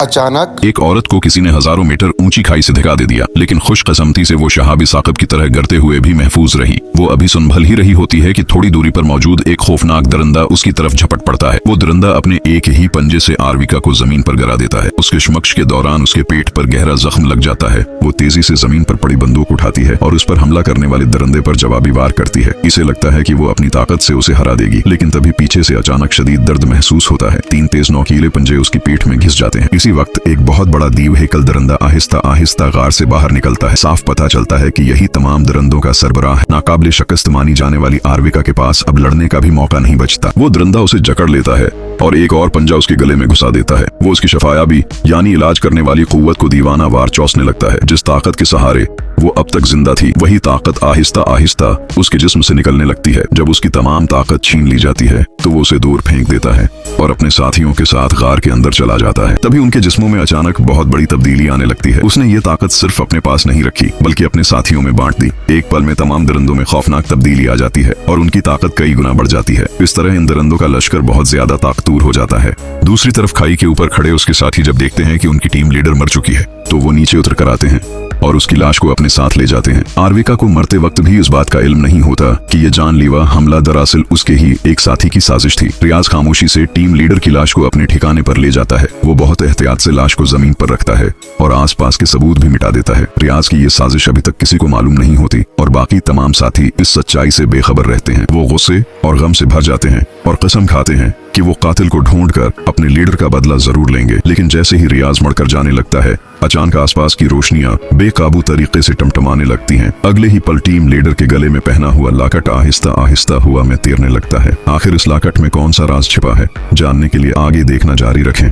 अचानक एक औरत को किसी ने हजारों मीटर ऊंची खाई से धिका दे दिया, लेकिन खुशकिस्मती से वो शहाबी साकिब की तरह गिरते हुए भी महफूज रही। वो अभी सुनभल ही रही होती है कि थोड़ी दूरी पर मौजूद एक खौफनाक दरिंदा उसकी तरफ झपट पड़ता है। वो दरिंदा अपने एक ही पंजे से आरविका को जमीन पर गिरा देता है। उसके शुमक्ष के दौरान उसके पेट पर गहरा जख्म लग जाता है। वो तेजी से जमीन पर पड़ी बंदूक उठाती है और उस पर हमला करने वाले दरिंदे पर जवाबी वार करती है। इसे लगता है कि वो अपनी ताकत से उसे हरा देगी, लेकिन तभी पीछे से अचानक शदीद दर्द महसूस होता है। 3 तेज नोकीले पंजे उसकी पीठ में घिस जाते हैं। इसी वक्त एक बहुत बड़ा दीव हेकल दरिंदा आहिस्ता आहिस्ता गार से बाहर निकलता है। साफ पता चलता है कि यही तमाम दरिंदों का सरबराह है। नाकाबिले शिकस्त मानी जाने वाली आरविका के पास अब लड़ने का भी मौका नहीं बचता। वो दरिंदा उसे जकड़ लेता है और एक और पंजा उसके गले में घुसा देता है। वो उसकी शफायाबी यानी इलाज करने वाली कुव्वत को दीवाना वार चौंसने लगता है। जिस ताकत के सहारे वो अब तक जिंदा थी, वही ताकत आहिस्ता आहिस्ता उसके जिस्म से निकलने लगती है। जब उसकी तमाम ताकत छीन ली जाती है तो वो उसे दूर फेंक देता है और अपने साथियों के साथ गार के अंदर चला जाता है। तभी उनके जिस्मों में अचानक बहुत बड़ी तब्दीली आने लगती है। उसने ये ताकत सिर्फ अपने पास नहीं रखी, बल्कि अपने साथियों में बांट दी। एक पल में तमाम दरिंदों में खौफनाक तब्दीली आ जाती है और उनकी ताकत कई गुना बढ़ जाती है। इस तरह इन दरिंदों का लश्कर बहुत ज्यादा ताकतूर हो जाता है। दूसरी तरफ खाई के ऊपर खड़े उसके साथी जब देखते हैं कि उनकी टीम लीडर मर चुकी है, तो वो नीचे उतर कर आते हैं और उसकी लाश को अपने साथ ले जाते हैं। आरविका को मरते वक्त भी इस बात का इल्म नहीं होता कि ये जानलेवा हमला दरअसल उसके ही एक साथी की साजिश थी। रियाज खामोशी से टीम लीडर की लाश को अपने ठिकाने पर ले जाता है। वो बहुत एहतियात से लाश को जमीन पर रखता है और आसपास के सबूत भी मिटा देता है। रियाज की ये साजिश अभी तक किसी को मालूम नहीं होती और बाकी तमाम साथी इस सच्चाई से बेखबर रहते हैं। वो गुस्से और गम से भर जाते हैं और कसम खाते हैं कि वो कातिल को ढूंढकर अपने लीडर का बदला जरूर लेंगे। लेकिन जैसे ही रियाज मुड़कर जाने लगता है, अचानक आसपास की रोशनियां बेकाबू तरीके से टमटमाने लगती हैं। अगले ही पल टीम लीडर के गले में पहना हुआ लाकट आहिस्ता आहिस्ता हुआ में तैरने लगता है। आखिर इस लाकट में कौन सा राज छिपा है, जानने के लिए आगे देखना जारी रखें।